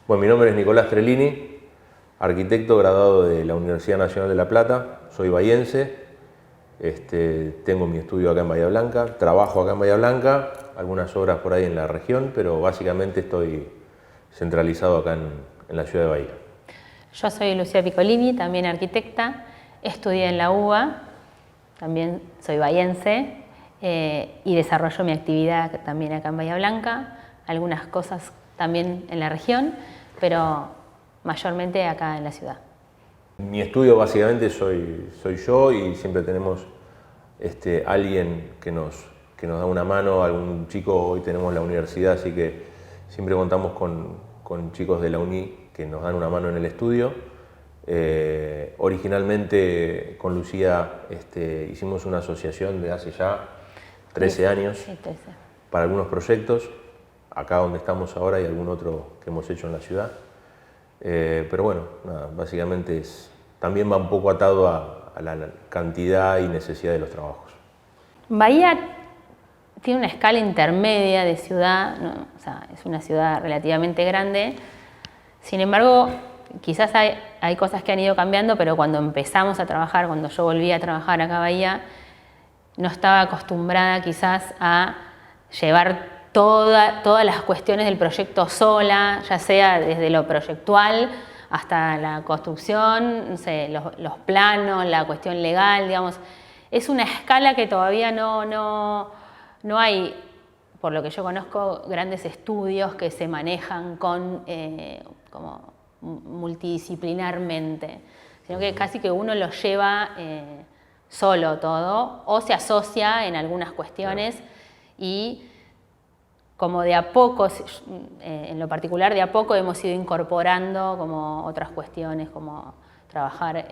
Bueno, mi nombre es Nicolás Trellini, arquitecto graduado de la Universidad Nacional de La Plata, soy bahiense, tengo mi estudio acá en Bahía Blanca, trabajo acá en Bahía Blanca, algunas obras por ahí en la región, pero básicamente estoy centralizado acá en la ciudad de Bahía. Yo soy Lucía Piccolini, también arquitecta, estudié en la UBA, también soy bahiense y desarrollo mi actividad también acá en Bahía Blanca, algunas cosas también en la región, pero mayormente acá en la ciudad. Mi estudio básicamente soy yo y siempre tenemos alguien que nos da una mano, algún chico. Hoy tenemos la universidad, así que siempre contamos con chicos de la UNI que nos dan una mano en el estudio. Originalmente con Lucía hicimos una asociación de hace ya 13 años para algunos proyectos, acá donde estamos ahora y algún otro que hemos hecho en la ciudad. Pero bueno, nada, básicamente también va un poco atado a la cantidad y necesidad de los trabajos. Bahía tiene una escala intermedia de ciudad, ¿no? O sea, es una ciudad relativamente grande. Sin embargo, quizás hay cosas que han ido cambiando, pero cuando empezamos a trabajar, cuando yo volví a trabajar acá a Bahía, no estaba acostumbrada quizás a llevar todas las cuestiones del proyecto sola, ya sea desde lo proyectual hasta la construcción, no sé, los planos, la cuestión legal, digamos. Es una escala que todavía no hay, por lo que yo conozco, grandes estudios que se manejan como multidisciplinarmente, sino que casi que uno lo lleva solo todo o se asocia en algunas cuestiones y como de a poco, en lo particular de a poco hemos ido incorporando como otras cuestiones, como trabajar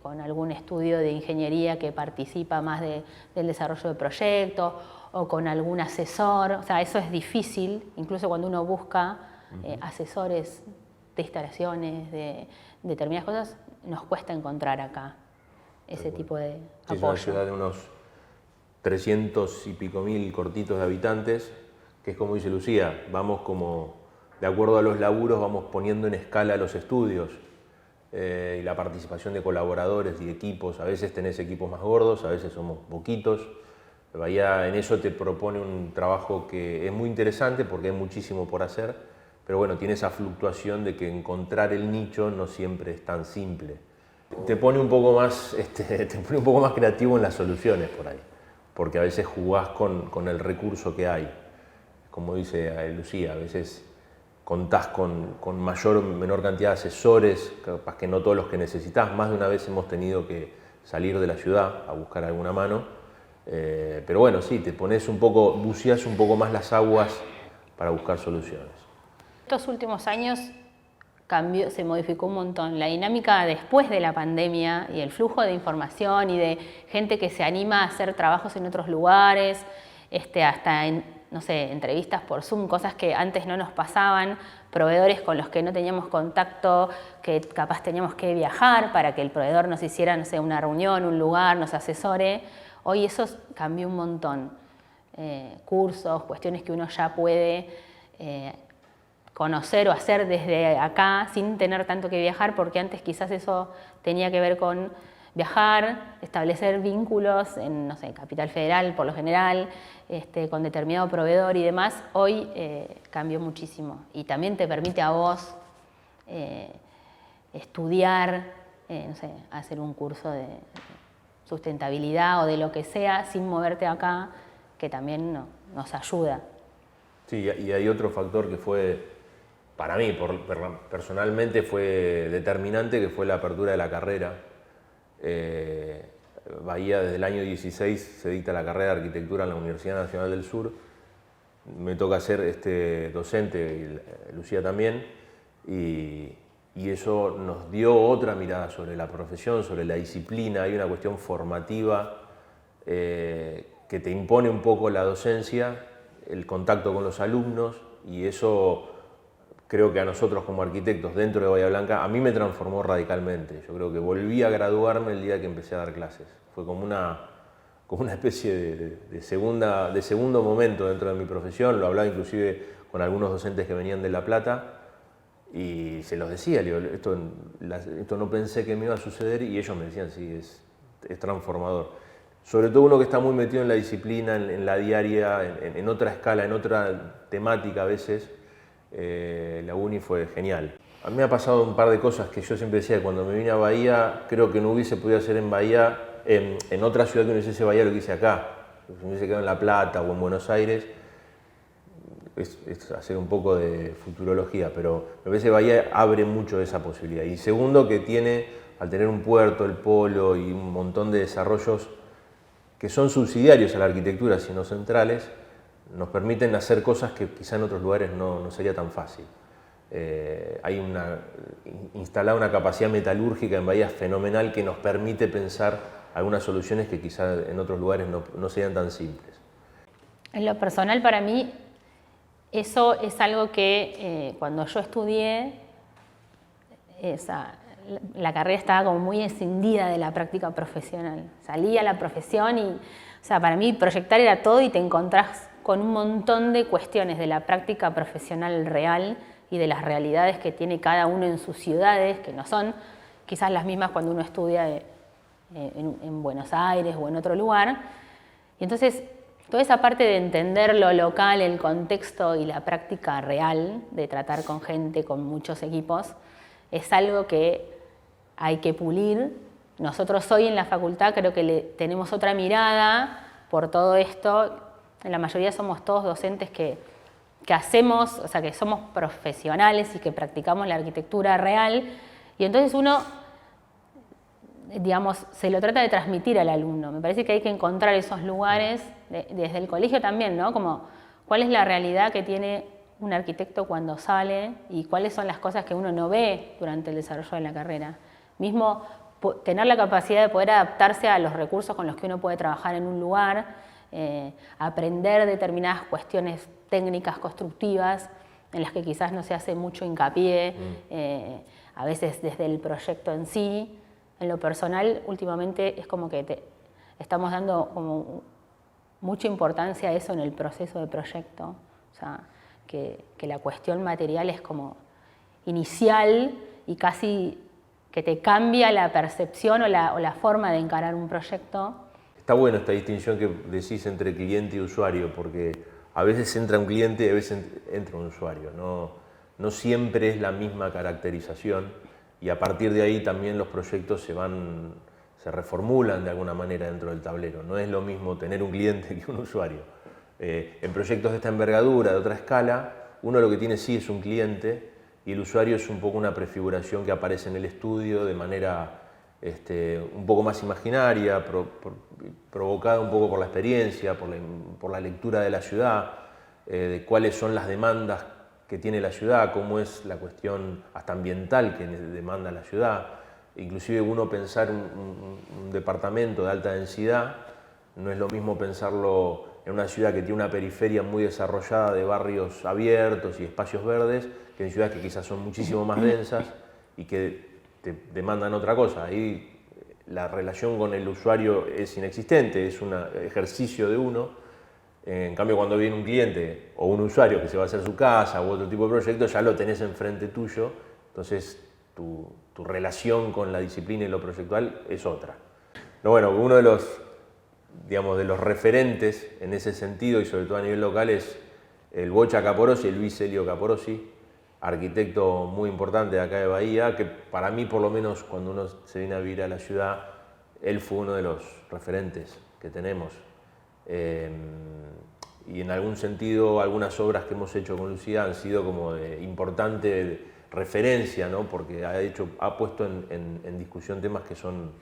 con algún estudio de ingeniería que participa más del desarrollo de proyectos o con algún asesor. O sea, eso es difícil, incluso cuando uno busca asesores de instalaciones, de determinadas cosas, nos cuesta encontrar acá ese tipo de apoyo. Es una ciudad de unos 300 y pico mil cortitos de habitantes, que es como dice Lucía, vamos como, de acuerdo a los laburos, vamos poniendo en escala los estudios y la participación de colaboradores y equipos. A veces tenés equipos más gordos, a veces somos poquitos. Bahía en eso te propone un trabajo que es muy interesante porque hay muchísimo por hacer, pero bueno, tiene esa fluctuación de que encontrar el nicho no siempre es tan simple. Te pone un poco más, creativo en las soluciones por ahí, porque a veces jugás con el recurso que hay. Como dice Lucía, a veces contás con mayor o menor cantidad de asesores, capaz que no todos los que necesitas. Más de una vez hemos tenido que salir de la ciudad a buscar alguna mano, pero bueno, sí, te pones buceás un poco más las aguas para buscar soluciones. Estos últimos años se modificó un montón la dinámica después de la pandemia y el flujo de información y de gente que se anima a hacer trabajos en otros lugares, hasta no sé, entrevistas por Zoom, cosas que antes no nos pasaban, proveedores con los que no teníamos contacto, que capaz teníamos que viajar para que el proveedor nos hiciera, no sé, una reunión, un lugar, nos asesore. Hoy eso cambió un montón. Cursos, cuestiones que uno ya puede conocer o hacer desde acá sin tener tanto que viajar, porque antes quizás eso tenía que ver con viajar, establecer vínculos en, no sé, Capital Federal por lo general, con determinado proveedor y demás. Hoy cambió muchísimo y también te permite a vos estudiar, no sé, hacer un curso de sustentabilidad o de lo que sea sin moverte acá, que también nos ayuda. Sí, y hay otro factor que fue, para mí, personalmente fue determinante, que fue la apertura de la carrera. Bahía desde el año 16 se dicta la carrera de arquitectura en la Universidad Nacional del Sur. Me toca ser docente, y Lucía también, y eso nos dio otra mirada sobre la profesión, sobre la disciplina. Hay una cuestión formativa que te impone un poco la docencia, el contacto con los alumnos, y eso creo que a nosotros como arquitectos dentro de Bahía Blanca, a mí me transformó radicalmente. Yo creo que volví a graduarme el día que empecé a dar clases. Fue como una especie de segundo momento dentro de mi profesión. Lo hablaba inclusive con algunos docentes que venían de La Plata Y se los decía, le digo, esto no pensé que me iba a suceder, y ellos me decían, sí, es transformador. Sobre todo uno que está muy metido en la disciplina, en la diaria, en otra escala, en otra temática a veces, la uni fue genial. A mí me ha pasado un par de cosas que yo siempre decía, cuando me vine a Bahía, creo que no hubiese podido hacer en Bahía, en otra ciudad que no hiciese Bahía lo que hice acá. Si me hubiese quedado en La Plata o en Buenos Aires, es hacer un poco de futurología, pero me parece que Bahía abre mucho esa posibilidad. Y segundo, que tiene, al tener un puerto, el polo y un montón de desarrollos que son subsidiarios a la arquitectura, sino centrales, nos permiten hacer cosas que quizá en otros lugares no sería tan fácil. Hay instalada una capacidad metalúrgica en Bahía fenomenal que nos permite pensar algunas soluciones que quizá en otros lugares no serían tan simples. En lo personal, para mí, eso es algo que cuando yo estudié, la carrera estaba como muy escindida de la práctica profesional. Salí a la profesión y, o sea, para mí proyectar era todo, y te encontrás con un montón de cuestiones de la práctica profesional real y de las realidades que tiene cada uno en sus ciudades, que no son quizás las mismas cuando uno estudia en Buenos Aires o en otro lugar. Y entonces, toda esa parte de entender lo local, el contexto y la práctica real de tratar con gente, con muchos equipos, es algo que hay que pulir. Nosotros hoy en la facultad creo que tenemos otra mirada por todo esto. En la mayoría somos todos docentes que hacemos, o sea, que somos profesionales y que practicamos la arquitectura real. Y entonces uno, digamos, se lo trata de transmitir al alumno. Me parece que hay que encontrar esos lugares, desde el colegio también, ¿no? Como cuál es la realidad que tiene un arquitecto cuando sale y cuáles son las cosas que uno no ve durante el desarrollo de la carrera. Mismo tener la capacidad de poder adaptarse a los recursos con los que uno puede trabajar en un lugar, aprender determinadas cuestiones técnicas constructivas en las que quizás no se hace mucho hincapié, a veces desde el proyecto en sí. En lo personal, últimamente es como que estamos dando como mucha importancia a eso en el proceso de proyecto. O sea, que la cuestión material es como inicial y casi que te cambia la percepción o la forma de encarar un proyecto. Está buena esta distinción que decís entre cliente y usuario, porque a veces entra un cliente y a veces entra un usuario. No siempre es la misma caracterización, y a partir de ahí también los proyectos se reformulan de alguna manera dentro del tablero. No es lo mismo tener un cliente que un usuario. En proyectos de esta envergadura, de otra escala, uno lo que tiene sí es un cliente, y el usuario es un poco una prefiguración que aparece en el estudio de manera un poco más imaginaria, provocada un poco por la experiencia, por la lectura de la ciudad, de cuáles son las demandas que tiene la ciudad, cómo es la cuestión hasta ambiental que demanda la ciudad. Inclusive uno pensar un departamento de alta densidad no es lo mismo pensarlo en una ciudad que tiene una periferia muy desarrollada de barrios abiertos y espacios verdes, que en ciudades que quizás son muchísimo más densas y que te demandan otra cosa. Ahí la relación con el usuario es inexistente, es un ejercicio de uno. En cambio, cuando viene un cliente o un usuario que se va a hacer su casa u otro tipo de proyecto, ya lo tenés enfrente tuyo, entonces tu relación con la disciplina y lo proyectual es otra. No, bueno, uno de los referentes en ese sentido, y sobre todo a nivel local, es el Bocha Caporosi, el Luis Elio Caporosi, arquitecto muy importante de acá de Bahía, que para mí, por lo menos, cuando uno se viene a vivir a la ciudad, él fue uno de los referentes que tenemos. Y en algún sentido, algunas obras que hemos hecho con Lucía han sido como de importante referencia, ¿no? Porque ha puesto en discusión temas que son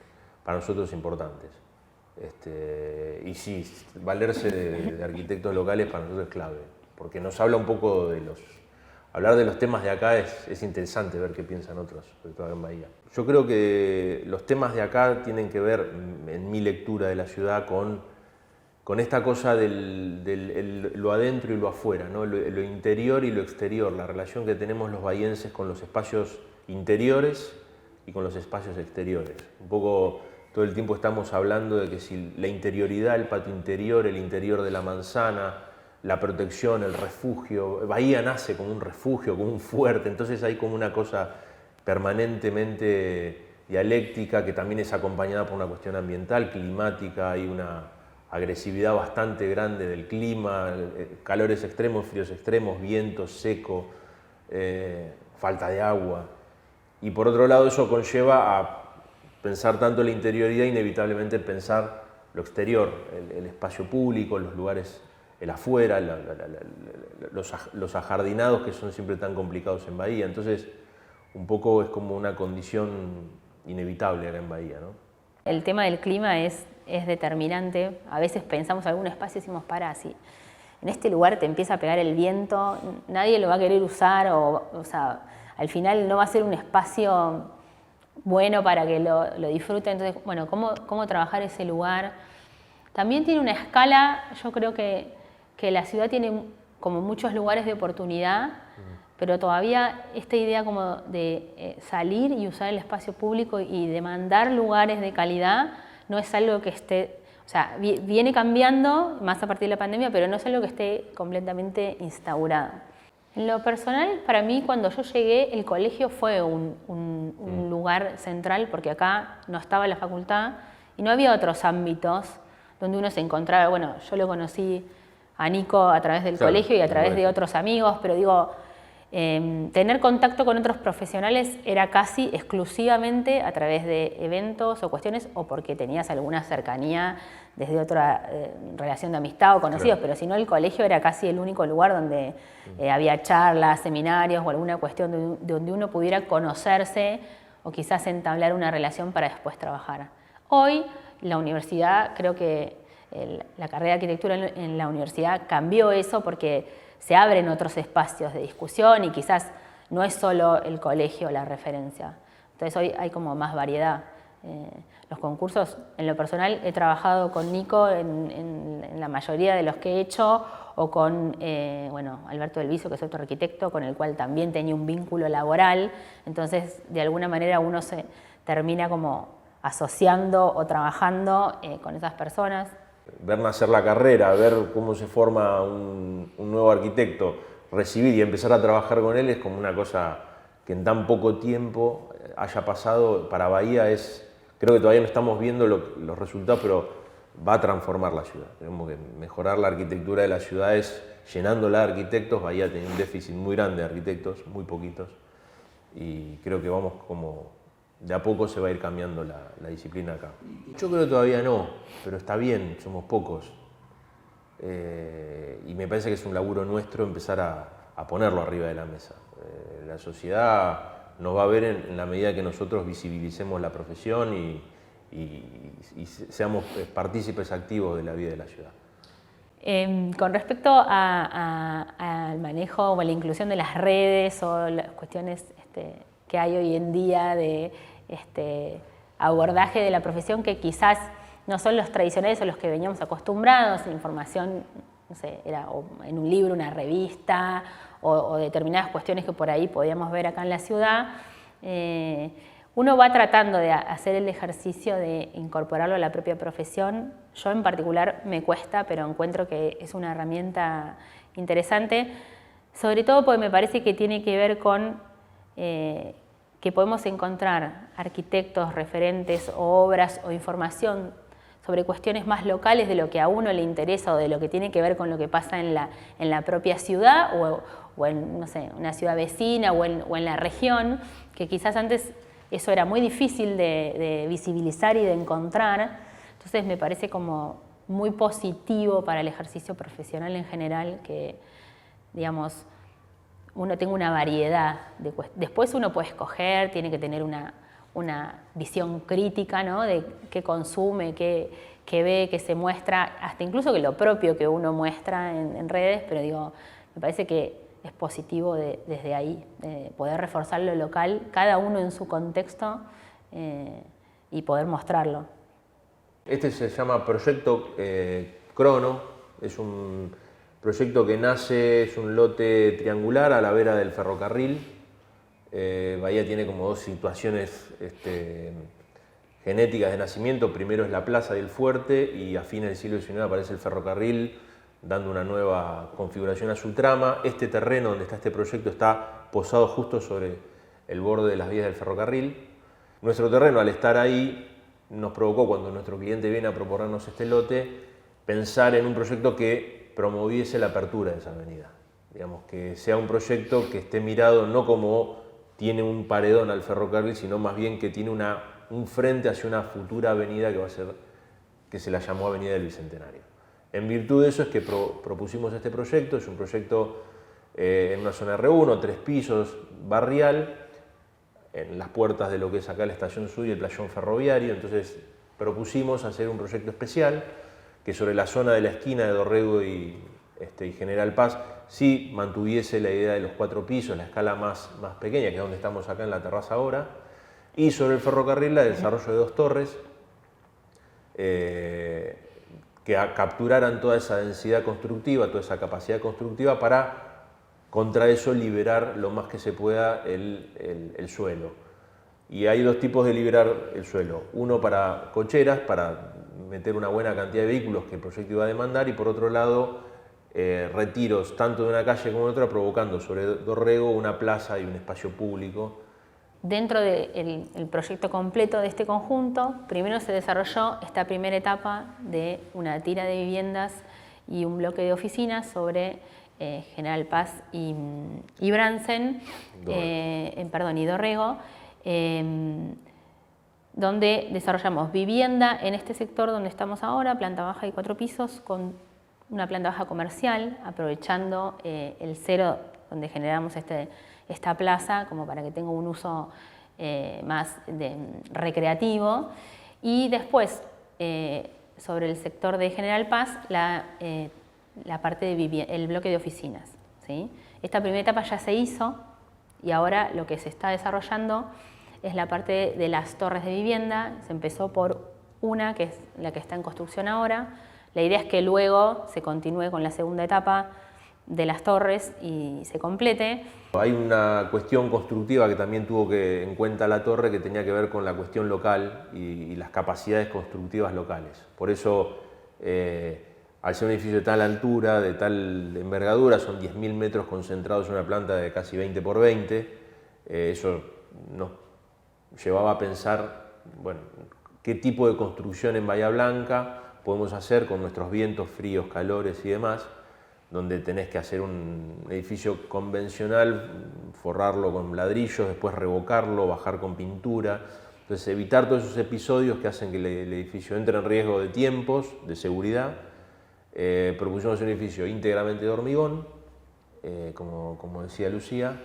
para nosotros importantes. Y sí, valerse de arquitectos locales para nosotros es clave, porque nos habla un poco hablar de los temas de acá es interesante ver qué piensan otros, sobre todo acá en Bahía. Yo creo que los temas de acá tienen que ver, en mi lectura de la ciudad, con esta cosa lo adentro y lo afuera, ¿no? Lo interior y lo exterior, la relación que tenemos los bahienses con los espacios interiores y con los espacios exteriores. Un poco todo el tiempo estamos hablando de que si la interioridad, el patio interior, el interior de la manzana, la protección, el refugio. Bahía nace como un refugio, como un fuerte, entonces hay como una cosa permanentemente dialéctica que también es acompañada por una cuestión ambiental, climática, hay una agresividad bastante grande del clima, calores extremos, fríos extremos, viento seco, falta de agua. Y por otro lado eso conlleva a pensar tanto la interioridad, inevitablemente pensar lo exterior, el espacio público, los lugares, el afuera, los ajardinados que son siempre tan complicados en Bahía. Entonces, un poco es como una condición inevitable acá en Bahía, ¿no? El tema del clima es determinante. A veces pensamos en algún espacio y decimos, pará, si en este lugar te empieza a pegar el viento, nadie lo va a querer usar, o sea, al final no va a ser un espacio bueno para que lo disfruten. Entonces, bueno, ¿cómo trabajar ese lugar? También tiene una escala, yo creo que la ciudad tiene como muchos lugares de oportunidad, pero todavía esta idea como de salir y usar el espacio público y demandar lugares de calidad no es algo que esté, o sea, viene cambiando más a partir de la pandemia, pero no es algo que esté completamente instaurado. En lo personal, para mí, cuando yo llegué, el colegio fue un lugar central, porque acá no estaba la facultad y no había otros ámbitos donde uno se encontraba. Bueno, yo lo conocí a Nico a través del colegio y a través de otros amigos, pero digo, tener contacto con otros profesionales era casi exclusivamente a través de eventos o cuestiones, o porque tenías alguna cercanía desde otra relación de amistad o conocidos, pero si no, el colegio era casi el único lugar donde había charlas, seminarios o alguna cuestión donde uno pudiera conocerse o quizás entablar una relación para después trabajar. Hoy la universidad, creo que la carrera de arquitectura en la universidad cambió eso, porque se abren otros espacios de discusión y quizás no es solo el colegio la referencia. Entonces hoy hay como más variedad. Los concursos, en lo personal, he trabajado con Nico en la mayoría de los que he hecho, o con bueno, Alberto Del Viso, que es otro arquitecto, con el cual también tenía un vínculo laboral. Entonces, de alguna manera uno se termina como asociando o trabajando con esas personas. Ver nacer la carrera, ver cómo se forma un nuevo arquitecto, recibir y empezar a trabajar con él es como una cosa que en tan poco tiempo haya pasado para Bahía. Creo que todavía no estamos viendo los resultados, pero va a transformar la ciudad. Tenemos que mejorar la arquitectura de las ciudades llenándola de arquitectos. Bahía tiene un déficit muy grande de arquitectos, muy poquitos, y creo que vamos como de a poco se va a ir cambiando la disciplina acá. Yo creo que todavía no, pero está bien, somos pocos. Y me parece que es un laburo nuestro empezar a ponerlo arriba de la mesa. La sociedad nos va a ver en la medida que nosotros visibilicemos la profesión y seamos partícipes activos de la vida de la ciudad. Con respecto al manejo o a la inclusión de las redes o las cuestiones que hay hoy en día de abordaje de la profesión, que quizás no son los tradicionales o los que veníamos acostumbrados, información, no sé, era en un libro, una revista, o determinadas cuestiones que por ahí podíamos ver acá en la ciudad, uno va tratando de hacer el ejercicio de incorporarlo a la propia profesión. Yo en particular me cuesta, pero encuentro que es una herramienta interesante, sobre todo porque me parece que tiene que ver con que podemos encontrar arquitectos, referentes o obras o información sobre cuestiones más locales de lo que a uno le interesa o de lo que tiene que ver con lo que pasa en la propia ciudad o en, no sé, una ciudad vecina o en la región, que quizás antes eso era muy difícil de visibilizar y de encontrar. Entonces me parece como muy positivo para el ejercicio profesional en general que, digamos, uno tenga una variedad de cuestiones. Después uno puede escoger, tiene que tener una visión crítica, ¿no? De qué consume, qué ve, qué se muestra, hasta incluso que lo propio que uno muestra en redes, pero digo, me parece que es positivo desde ahí, poder reforzar lo local, cada uno en su contexto, y poder mostrarlo. Este se llama Proyecto Crono, es un proyecto que nace, es un lote triangular a la vera del ferrocarril. Bahía tiene como dos situaciones genéticas de nacimiento. Primero es la plaza del fuerte y a fines del siglo XIX aparece el ferrocarril dando una nueva configuración a su trama. Este terreno donde está este proyecto está posado justo sobre el borde de las vías del ferrocarril. Nuestro terreno, al estar ahí, nos provocó, cuando nuestro cliente viene a proponernos este lote, pensar en un proyecto que promoviese la apertura de esa avenida. Digamos, que sea un proyecto que esté mirado no como tiene un paredón al ferrocarril, sino más bien que tiene un frente hacia una futura avenida que va a ser, que se la llamó Avenida del Bicentenario. En virtud de eso es que propusimos este proyecto. Es un proyecto en una zona R1, 3 pisos, barrial, en las puertas de lo que es acá la Estación Sur y el playón ferroviario. Entonces propusimos hacer un proyecto especial que sobre la zona de la esquina de Dorrego y General Paz sí mantuviese la idea de los 4 pisos, la escala más pequeña, que es donde estamos acá en la terraza ahora, y sobre el ferrocarril el desarrollo de 2 torres que capturaran toda esa densidad constructiva, toda esa capacidad constructiva para contra eso liberar lo más que se pueda el suelo. Y hay 2 tipos de liberar el suelo. Uno para cocheras, para meter una buena cantidad de vehículos que el proyecto iba a demandar, y por otro lado retiros tanto de una calle como de otra, provocando sobre Dorrego una plaza y un espacio público. Dentro del proyecto completo de este conjunto, primero se desarrolló esta primera etapa de una tira de viviendas y un bloque de oficinas sobre General Paz y Bransen, y Dorrego, donde desarrollamos vivienda en este sector donde estamos ahora, planta baja y 4 pisos, con una planta baja comercial, aprovechando el cero donde generamos esta plaza como para que tenga un uso más recreativo. Y después, sobre el sector de General Paz, la parte de el bloque de oficinas, ¿sí? Esta primera etapa ya se hizo y ahora lo que se está desarrollando es la parte de las torres de vivienda. Se empezó por una, que es la que está en construcción ahora. La idea es que luego se continúe con la segunda etapa de las torres y se complete. Hay una cuestión constructiva que también tuvo en cuenta la torre, que tenía que ver con la cuestión local y las capacidades constructivas locales. Por eso, al ser un edificio de tal altura, de tal envergadura, son 10.000 metros concentrados en una planta de casi 20 por 20, eso nos llevaba a pensar, bueno, qué tipo de construcción en Bahía Blanca podemos hacer con nuestros vientos fríos, calores y demás, donde tenés que hacer un edificio convencional, forrarlo con ladrillos, después revocarlo, bajar con pintura. Entonces, evitar todos esos episodios que hacen que el edificio entre en riesgo de tiempos, de seguridad. Propusimos un edificio íntegramente de hormigón, como decía Lucía,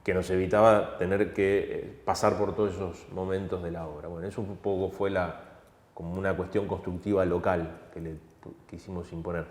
que nos evitaba tener que pasar por todos esos momentos de la obra. Bueno, eso un poco fue como una cuestión constructiva local que le quisimos imponer.